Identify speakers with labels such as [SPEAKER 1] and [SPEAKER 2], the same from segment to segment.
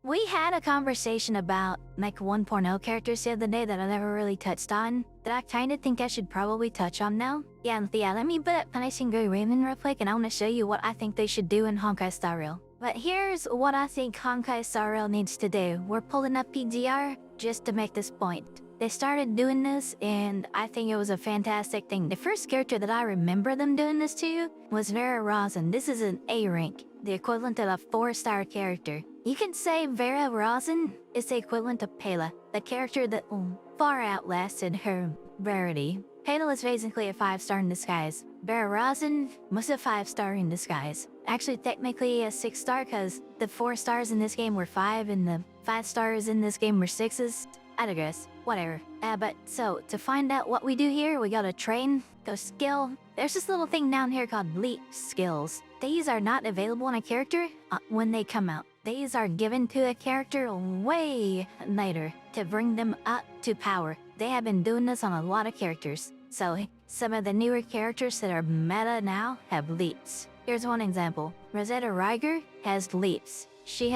[SPEAKER 1] We had a conversation about like 1.0 characters the other day that I never really touched on, that I kind of think I should probably touch on now. Yeah, let me put up Punishing Gray Raven real quick, and I want to show you what I think they should do in Honkai Star Rail. But here's what I think Honkai Star Rail needs to do. We're pulling up PGR just to make this point. They started doing this, and I think it was a fantastic thing. The first character that I remember them doing this to was Vera Rosin. This is an A rank, the equivalent of a 4-star character. You can say Vera Rosin is the equivalent of Pela, the character that far outlasted her rarity. Pela is basically a 5-star in disguise. Vera Rosin was a 5-star in disguise. Actually, technically a 6-star, because the 4 stars in this game were 5 and the 5 stars in this game were 6s. I digress. Whatever. But so, to find out what we do here, we gotta train, go skill. There's this little thing down here called leap skills. These are not available on a character when they come out. These are given to a character way later to bring them up to power. They have been doing this on a lot of characters. So, some of the newer characters that are meta now have leaps. Here's one example. Rosetta Riger has leaps. She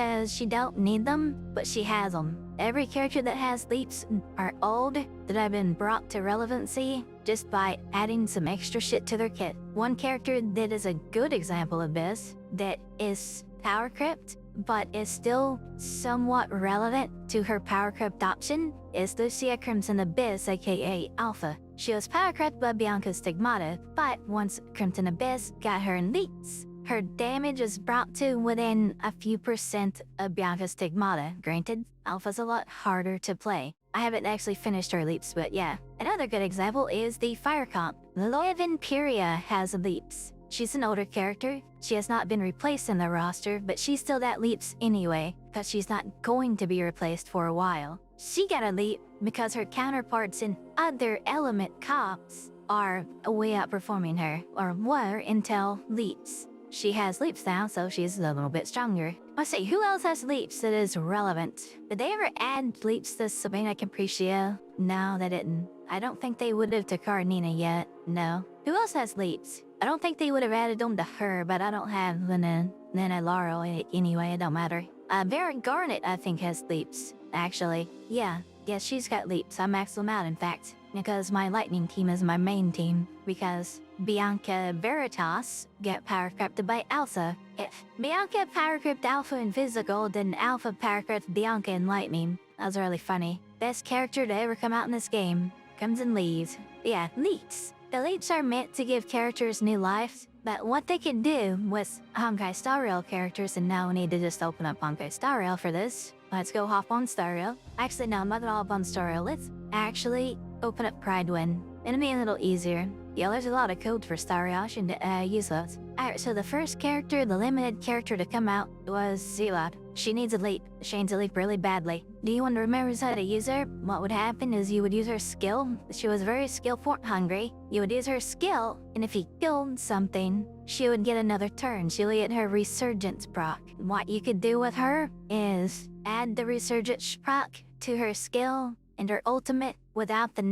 [SPEAKER 1] don't need them, but she has them. Every character that has leaps are old, that have been brought to relevancy just by adding some extra shit to their kit. One character that is a good example of this, that is power crept, but is still somewhat relevant to her power crept option, is Lucia Crimson Abyss, aka Alpha. She was power crept by Bianca's Stigmata, but once Crimson Abyss got her in leaps, her damage is brought to within a few % of Bianca's Stigmata. Granted, Alpha's a lot harder to play. I haven't actually finished her leaps, but yeah. Another good example is the Fire Comp. Loev Imperia has leaps. She's an older character. She has not been replaced in the roster, but she's still got leaps anyway, because she's not going to be replaced for a while. She got a leap because her counterparts in other element comps are way outperforming her, or were until leaps. She has leaps now, so she's a little bit stronger. Let's see, who else has leaps that is relevant? Did they ever add leaps to Sabina Capricia? No, they didn't. I don't think they would have to Karenina yet. No. Who else has leaps? I don't think they would have added them to her, but I don't have Lunae Laurel anyway, it don't matter. Vera Garnet, I think, has leaps, actually. Yeah, she's got leaps. I maxed them out, in fact, because my lightning team is my main team, because Bianca Veritas get power crept by Alpha. If Bianca power crept Alpha in physical, then Alpha power crept Bianca in lightning. That was really funny. Best character to ever come out in this game. Comes and leaves. Yeah, leaps. The leaps are meant to give characters new life, but what they can do with Honkai Star Rail characters, and now we need to just open up Honkai Star Rail for this. Let's go hop on Star Rail. Actually, no, I'm not gonna hop on Star Rail. Let's actually open up Pride Wind. It'll be a little easier. Yeah, there's a lot of code for Star Rail. I should use those. Alright, so the first character, the limited character to come out, was Zealot. She needs a leap. She needs a leap really badly. Do you want to remember how to use her? What would happen is you would use her skill. She was very skill point hungry. You would use her skill, and if you killed something, she would get another turn. She'll get her Resurgence proc. What you could do with her is add the Resurgence proc to her skill and her ultimate without the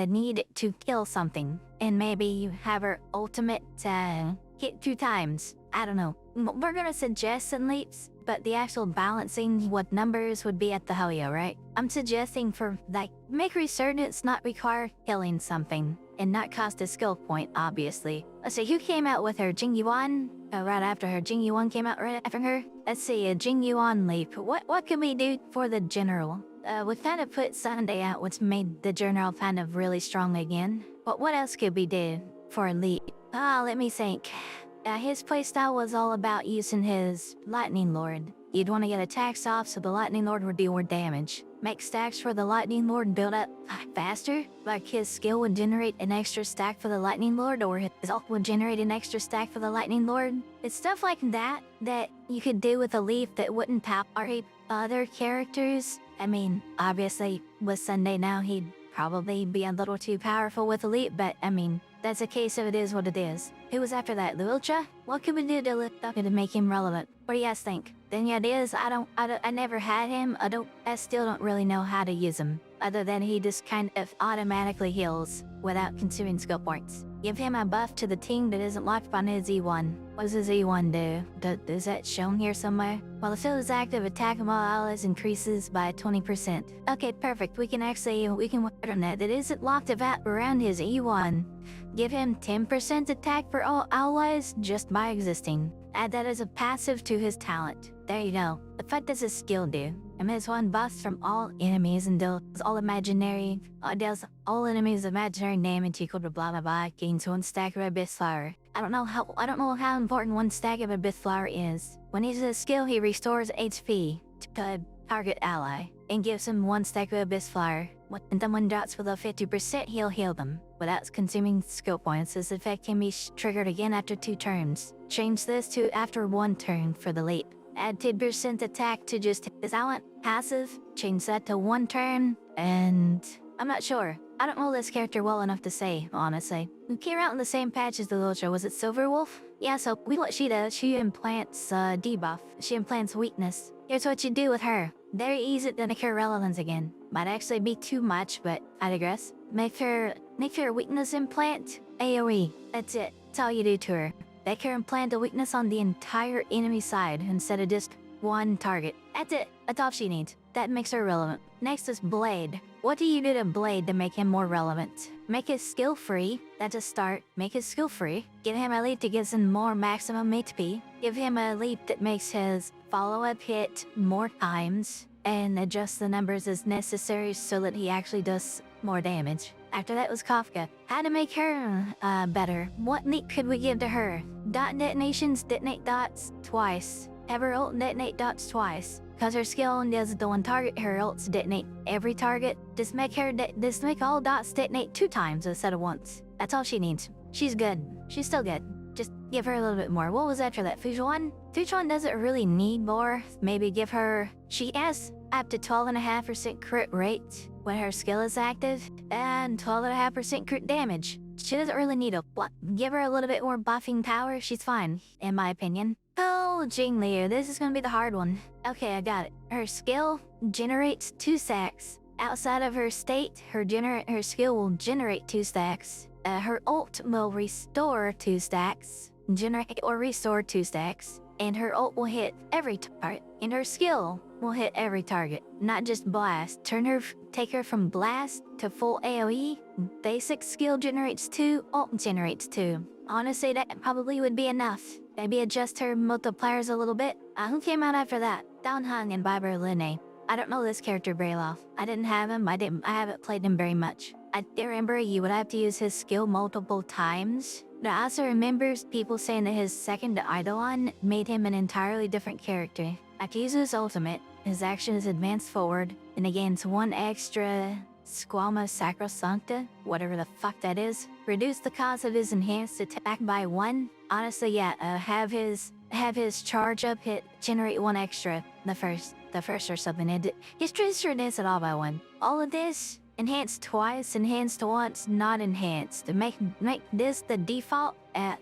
[SPEAKER 1] need to kill something. And maybe you have her ultimate hit 2 times. I don't know. We're gonna suggest some leaps, but the actual balancing what numbers would be at the Hoyo, right? I'm suggesting for, like, make Resurgence not require killing something, and not cost a skill point, obviously. Let's see, who came out with her? Jingyuan? Right after her. Jingyuan came out right after her? Let's see, a Jingyuan leap. What can we do for the general? We kind of put Sunday out, which made the general kind of really strong again. But what else could we do for a leap? Let me think. His playstyle was all about using his Lightning Lord. You'd want to get attacks off so the Lightning Lord would do more damage. Make stacks for the Lightning Lord build up faster. Like his skill would generate an extra stack for the Lightning Lord, or his ult would generate an extra stack for the Lightning Lord. It's stuff like that that you could do with a leaf that wouldn't pop other characters. I mean, obviously, with Sunday now, he'd probably be a little too powerful with a leap, but I mean, that's a case of it is what it is. Who was after that? Luocha? What can we do to lift up and to make him relevant? What do you guys think? Then yeah, it is. I never had him. I still don't really know how to use him. Other than he just kind of automatically heals without consuming skill points. Give him a buff to the team that isn't locked on his E1. What does his E1 do? Is that shown here somewhere? While the field is active, attack of all allies increases by 20%. Okay, perfect. We can work on that. That isn't locked around his E1. Give him 10% attack for all allies just by existing. Add that as a passive to his talent. There you go. The fuck does his skill do? Emits one buffs from all enemies and deals all enemies imaginary damage equal to blah blah blah. Gains one stack of abyss flower. I don't know how important one stack of abyss flower is. When he uses a skill, he restores HP to a target ally and gives him one stack of abyss flower. When someone drops below 50%, he'll heal them without consuming skill points. This effect can be triggered again after 2 turns. Change this to after 1 turn for the leap. Add 10% attack to just his talent. Passive, change that to 1 turn, and I'm not sure. I don't know this character well enough to say, honestly. We came out in the same patch as the Luocha. Was it Silver Wolf? Yeah, so what she does, she implants debuff. She implants weakness. Here's what you do with her. Very easy to make her relevance again. Might actually be too much, but I digress. Make her weakness implant AoE. That's it. That's all you do to her. Make her implant a weakness on the entire enemy side instead of just one target. That's it. That's all she needs. That makes her relevant. Next is Blade. What do you do to Blade to make him more relevant? Make his skill free. That's a start. Make his skill free. Give him a leap that gives him more maximum HP. Give him a leap that makes his follow-up hit more times. And adjust the numbers as necessary so that he actually does more damage. After that was Kafka. How to make her better? What leap could we give to her? Dot detonations detonate dots twice. Have her ult detonate dots twice. Cause her skill only does the one target, her ults detonate every target. Just make all dots detonate 2 times instead of once. That's all she needs. She's good. She's still good. Just give her a little bit more. What was after that? Fujuan? Fujuan doesn't really need more. Maybe give her... She has up to 12.5% crit rate when her skill is active, and 12.5% crit damage. She doesn't really need a... Give her a little bit more buffing power, she's fine, in my opinion. Oh, Jingliu, this is gonna be the hard one. Okay, I got it. Her skill generates 2 stacks. Outside of her state, her skill will generate 2 stacks. Her ult will restore 2 stacks. Generate or restore 2 stacks. And her ult will hit every target. And her skill will hit every target, not just blast. Take her from blast to full AoE. Basic skill generates 2, ult generates 2. Honestly, that probably would be enough. Maybe adjust her multipliers a little bit. Who came out after that? Downhung and Biber Lunae. I don't know this character very well. I didn't have him. I haven't played him very much. I remember you would have to use his skill multiple times. But I also remember people saying that his second Eidolon made him an entirely different character. After using his ultimate, his action is advanced forward and gains 1 extra Squama Sacrosancta, whatever the fuck that is. Reduce the cost of his enhanced attack by 1. Honestly, yeah, have his charge up hit generate 1 extra. The first or something. His treasure enhanced it all by 1. All of this enhanced twice, enhanced once, not enhanced. Make this the default.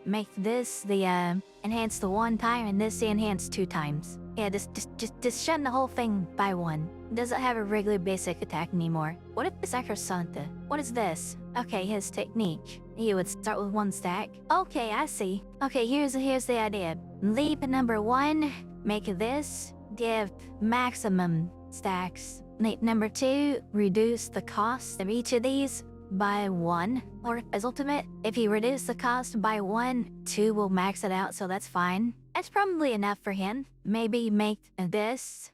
[SPEAKER 1] Make this the enhanced the 1 time and this the enhanced 2 times. Yeah, just shutting the whole thing by 1. Doesn't have a regular basic attack anymore. What if the Sacrosanta? What is this? Okay, his technique. He would start with 1 stack. Okay, I see. Okay, here's the idea. Leap number 1. Make this. Give maximum stacks. Leap number 2. Reduce the cost of each of these by 1. Or as ultimate, if you reduce the cost by 1, 2 will max it out, so that's fine. That's probably enough for him. Maybe make this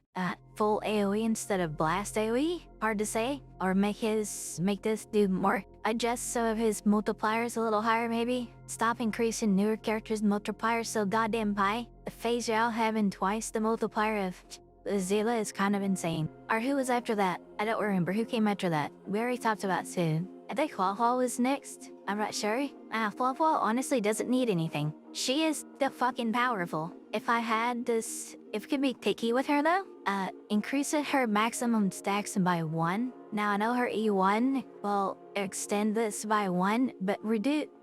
[SPEAKER 1] full AoE instead of blast AoE. Hard to say. Or make this do more. Adjust some of his multipliers a little higher maybe. Stop increasing newer characters' multipliers so goddamn high. The phase out having twice the multiplier of Zila is kind of insane. Or who was after that? I don't remember. Who came after that? We already talked about Soon. I think Huahua was next. I'm not sure. Huahua honestly doesn't need anything. She is the fucking powerful. If I had this... If it could be picky with her though, increase her maximum stacks by 1. Now I know her E1 will extend this by 1, but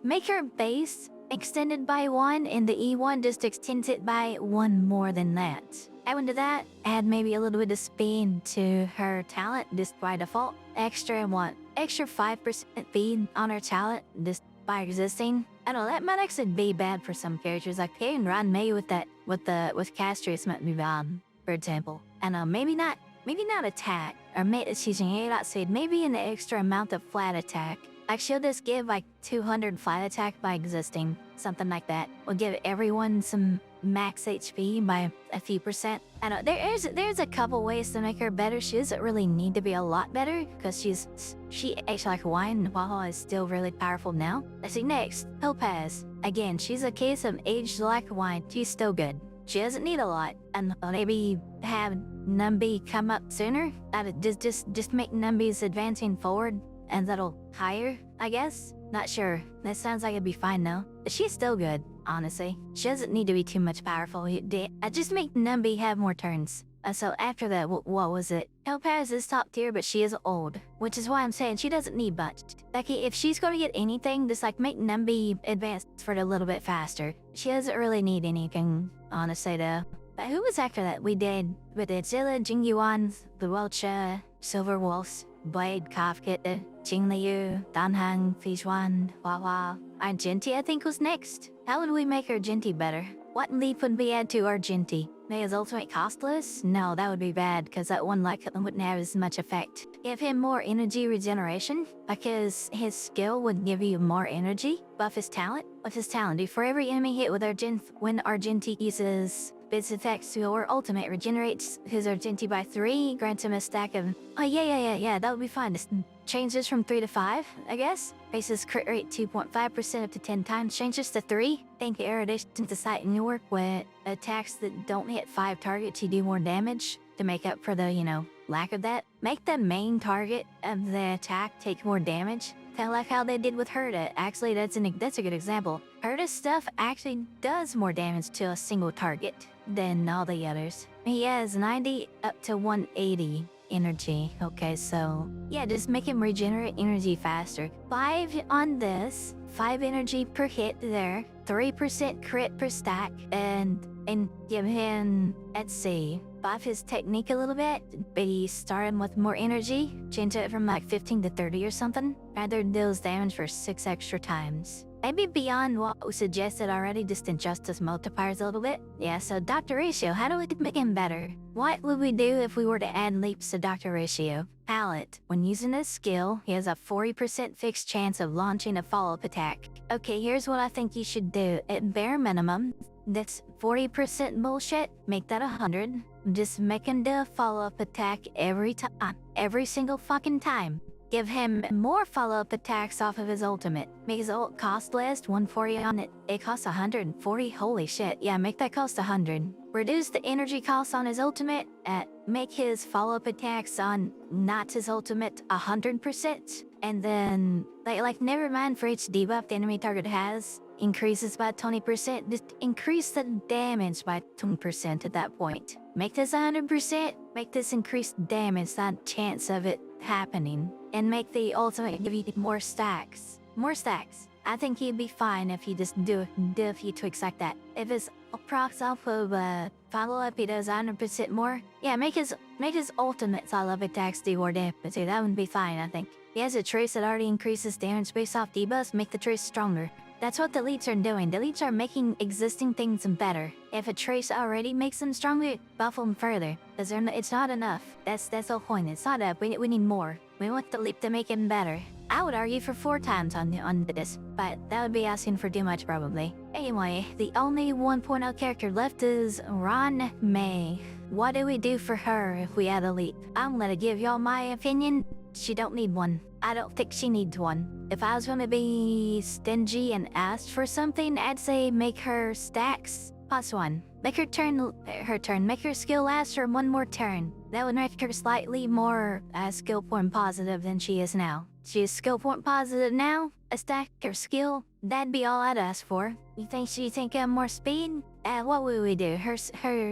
[SPEAKER 1] make her base extended by 1 and the E1 just extends it by 1 more than that. I went to that, add maybe a little bit of speed to her talent just by default. Extra 5% speed on her talent just by existing. I don't know, that might actually be bad for some characters, like pairing Ruan Mei with Castrus might be bad, for example. And maybe not attack, or she's maybe an extra amount of flat attack. Like she'll just give like 200 flat attack by existing, something like that. Will give everyone some max HP by a few percent. I know there's a couple ways to make her better. She doesn't really need to be a lot better because she aged like wine while is still really powerful now. Let's see next, Topaz. Again, she's a case of aged like wine. She's still good. She doesn't need a lot, and maybe have Numby come up sooner. Just make Numby's advancing forward, and that'll higher, I guess. Not sure. That sounds like it'd be fine though. She's still good, honestly. She doesn't need to be too much powerful. I just make Numby have more turns. So after that, what was it? Topaz is top tier, but she is old, which is why I'm saying she doesn't need much. Like if she's gonna get anything, just like make Numby advance for it a little bit faster. She doesn't really need anything, honestly though. But who was after that? We did Zilla, Jingliu, Luocha, Silver Wolves, Blade, Kafka, Jingliu, Danhang, Swan, Hua, Argenti I think was next. How would we make Argenti better? What leap would we add to Argenti? May his ultimate costless? No, that would be bad, because that one like wouldn't have as much effect. Give him more energy regeneration, because his skill would give you more energy. Buff his talent. With his talent, for every enemy hit with when Argenti uses its effects, your ultimate regenerates his Argenti by 3, grants him a stack of... Oh yeah, that would be fine. Just change this from 3 to 5, I guess. Bases crit rate 2.5% up to 10 times. Change this to 3. Thank you, erudition to sight in your work with attacks that don't hit 5 targets, you do more damage to make up for the, lack of that. Make the main target of the attack take more damage. Kind of like how they did with Herta. Actually, that's a good example. Herta's stuff actually does more damage to a single target than all the others. He has 90 up to 180 energy. Okay, so yeah, just make him regenerate energy faster. 5 on this, 5 energy per hit there, 3% crit per stack, and give him, let's see, buff his technique a little bit, maybe start him with more energy, change it from like 15 to 30 or something, rather deals damage for 6 extra times. Maybe beyond what we suggested already, just adjust his multipliers a little bit. Yeah, so Dr. Ratio, how do we make him better? What would we do if we were to add leaps to Dr. Ratio? Palette. When using this skill, he has a 40% fixed chance of launching a follow-up attack. Okay, here's what I think you should do. At bare minimum, that's 40% bullshit. Make that 100. Just make him do a follow-up attack every time. Every single fucking time. Give him more follow-up attacks off of his ultimate. Make his ult cost less, 140 on it. It costs 140, holy shit. Yeah, make that cost 100. Reduce the energy cost on his ultimate. Make his follow-up attacks on not his ultimate 100%. And then, never mind for each debuff the enemy target has. Increases by 20%. Just increase the damage by 20% at that point. Make this 100%. Make this increased damage, that chance of it happening. And make the ultimate give you more stacks. More stacks. I think he'd be fine if you just do a few tweaks like that. If his procs off of follow-up he does 100% more, yeah, make his ultimate follow-up attacks do more damage too. That would be fine, I think. He has a trace that already increases damage based off debuffs, make the trace stronger. That's what the elites are doing. The elites are making existing things better. If a trace already makes them stronger, buff them further. Because it's not enough. That's the whole point. It's not enough. We need more. We want the leap to make him better. I would argue for 4 times on this, but that would be asking for too much probably. Anyway, the only 1.0 character left is Ruan Mei. What do we do for her if we add a leap? I'm gonna give y'all my opinion. She don't need one. I don't think she needs one. If I was gonna be stingy and ask for something, I'd say make her stacks +1. Make her turn, make her skill last her 1 more turn. That would make her slightly more skill point positive than she is now. She is skill point positive now, a stack her skill, that'd be all I'd ask for. You think she think more speed? What would we do? Her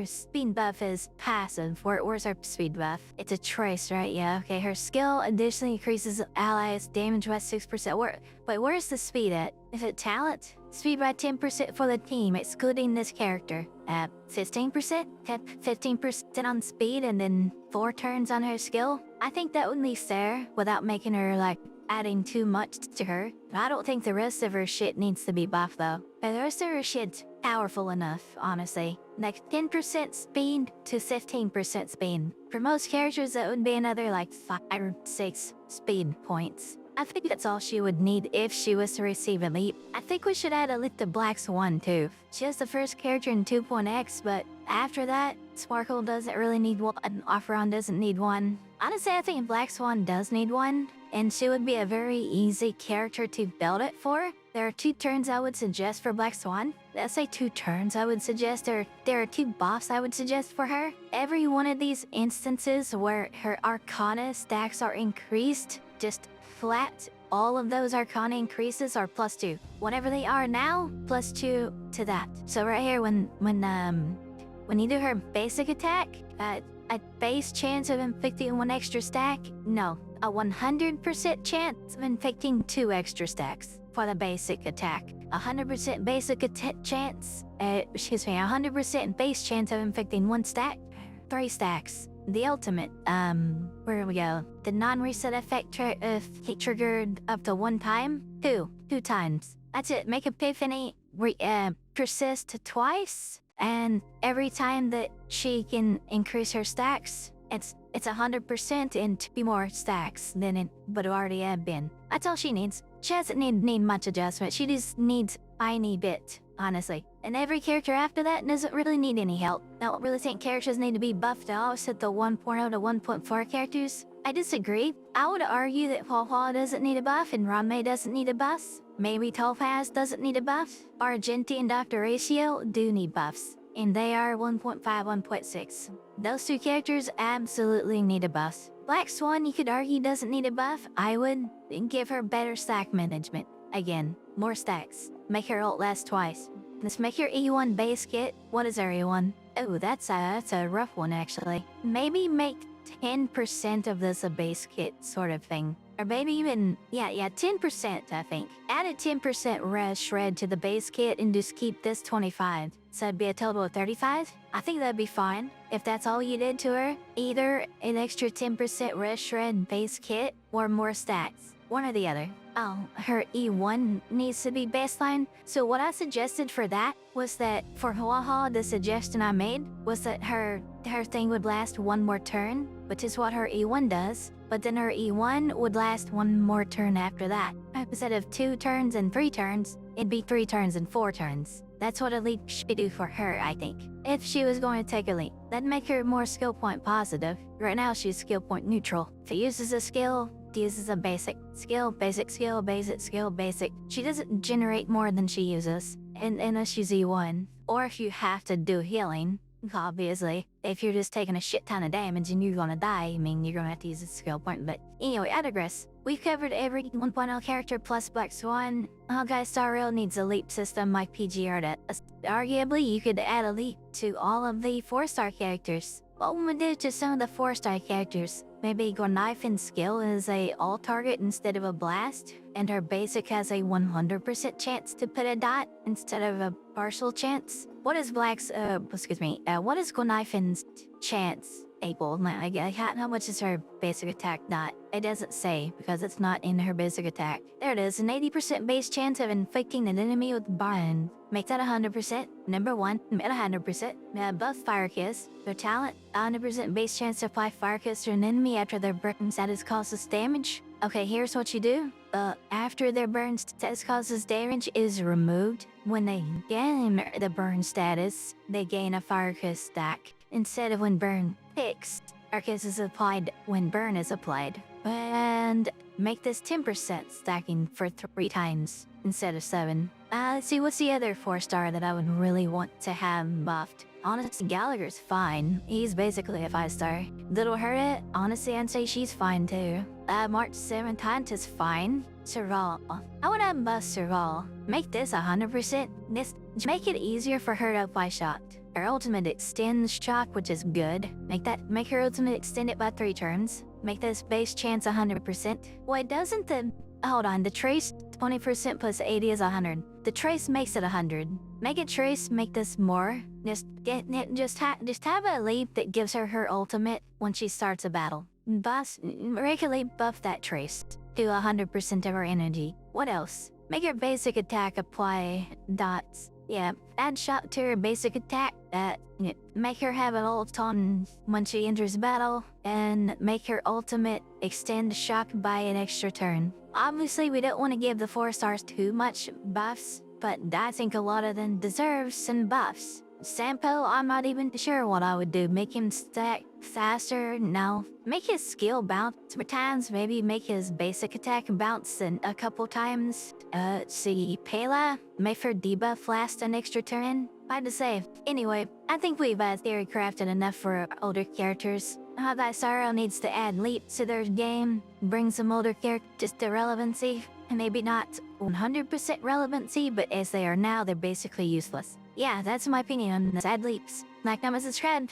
[SPEAKER 1] speed buff is passive. Where's her speed buff? It's a trace, right? Yeah, okay. Her skill additionally increases allies damage by 6%. Where's the speed at? Is it talent? Speed by 10% for the team, excluding this character. 15%? 15% on speed and then 4 turns on her skill? I think that would be fair without making her, adding too much to her. I don't think the rest of her shit needs to be buffed though. But the rest of her shit's powerful enough, honestly. Like 10% speed to 15% speed. For most characters, that would be another like 5 or 6 speed points. I think that's all she would need if she was to receive a leap. I think we should add a leap to Black Swan too. She was the first character in 2.x, but after that, Sparkle doesn't really need one, and Ophron doesn't need one. Honestly, I think Black Swan does need one, and she would be a very easy character to build it for. There are 2 turns I would suggest for Black Swan. Let's say 2 turns I would suggest, or there are 2 buffs I would suggest for her. Every one of these instances where her Arcana stacks are increased, just flat, all of those Arcana increases are +2. Whatever they are now, +2 to that. So right here, when you do her basic attack, a base chance of inflicting 1 extra stack? No, a 100% chance of inflicting 2 extra stacks for the basic attack. 100% basic chance, 100% base chance of inflicting 1 stack, 3 stacks. The ultimate, where we go? The non-reset effect triggered up to 1 time? 2 times. That's it. Make Epiphany persist twice, and every time that she can increase her stacks, it's 100% and 2 more stacks than it would already have been. That's all she needs. She doesn't need much adjustment. She just needs a tiny bit, honestly. And every character after that doesn't really need any help. I don't really think characters need to be buffed at all except the 1.0 to 1.4 characters. I disagree. I would argue that Luocha doesn't need a buff and Ruan Mei doesn't need a buff. Maybe Topaz doesn't need a buff. Argenti and Dr. Ratio do need buffs, and they are 1.5, 1.6. Those 2 characters absolutely need a buff. Black Swan, you could argue, doesn't need a buff. I would give her better stack management. Again, more stacks. Make her ult last twice. Let's make your E1 base kit. What is our E1? Oh, that's a rough one actually. Maybe make 10% of this a base kit sort of thing. Or maybe even, yeah, 10% I think. Add a 10% res shred to the base kit and just keep this 25. So it'd be a total of 35? I think that'd be fine. If that's all you did to her, either an extra 10% res shred base kit or more stacks. One or the other. Oh, her E1 needs to be baseline. So what I suggested for that was that for Luocha, the suggestion I made was that her thing would last 1 more turn, which is what her E1 does. But then her E1 would last 1 more turn after that. Instead of 2 turns and 3 turns, it'd be 3 turns and 4 turns. That's what a leap should do for her, I think. If she was going to take a leap, that'd make her more skill point positive. Right now, she's skill point neutral. If it uses a skill, it uses a basic skill, basic skill, basic skill, basic. She doesn't generate more than she uses, unless she's E1. Or if you have to do healing, obviously. If you're just taking a shit ton of damage and you're gonna die, I mean, you're gonna have to use a skill point. But anyway, I digress. We've covered every 1.0 character plus Black Swan. Honkai Star Rail needs a leap system like PGR that. Arguably, you could add a leap to all of the 4-star characters. What would we do to some of the 4-star characters? Maybe Gonaifin's skill is a all target instead of a blast, and her basic has a 100% chance to put a dot instead of a partial chance. What is what is Gonaifin's chance? How much is her basic attack dot? It doesn't say because it's not in her basic attack. There it is, an 80% base chance of inflicting an enemy with burn. Make that 100%. Number 1, at 100%. Buff Fire Kiss. Their talent, 100% base chance to apply Fire Kiss to an enemy after their burn status causes damage. Okay, here's what you do. After their burn status causes damage is removed, when they gain the burn status, they gain a Fire Kiss stack. Instead of when burn picks, Fire Kiss is applied when burn is applied. And make this 10% stacking for 3 times instead of 7. Let's see, what's the other 4-star that I would really want to have buffed? Honestly, Gallagher's fine. He's basically a 5-star. Little Herda, honestly, I'd say she's fine too. March 7th is fine. Serval. I would have buff Serval. Make this 100%. Make it easier for her to apply shock. Her ultimate extends shock, which is good. Make her ultimate extend it by 3 turns. Make this base chance 100%. Why doesn't the... Hold on, the trace 20% plus 80 is 100. The trace makes it 100. Make it trace, make this more. Just have a leap that gives her ultimate when she starts a battle. Boss, regularly buff that trace to 100% of our energy. What else? Make your basic attack apply dots. Yeah, add shot to her basic attack. Make her have an ult on when she enters battle, and make her ultimate extend shock by an extra turn. Obviously, we don't want to give the 4 stars too much buffs, but I think a lot of them deserve some buffs. Sampo, I'm not even sure what I would do. Make him stack faster? No. Make his skill bounce 3 times, maybe make his basic attack bounce a couple times. See, Pela, make her debuff last an extra turn. Hard to say. Anyway, I think we've theory crafted enough for older characters. How that Sorrow needs to add leaps to their game, bring some older characters to relevancy. Maybe not 100% relevancy, but as they are now, they're basically useless. Yeah, that's my opinion on add leaps. Like, comment, subscribe.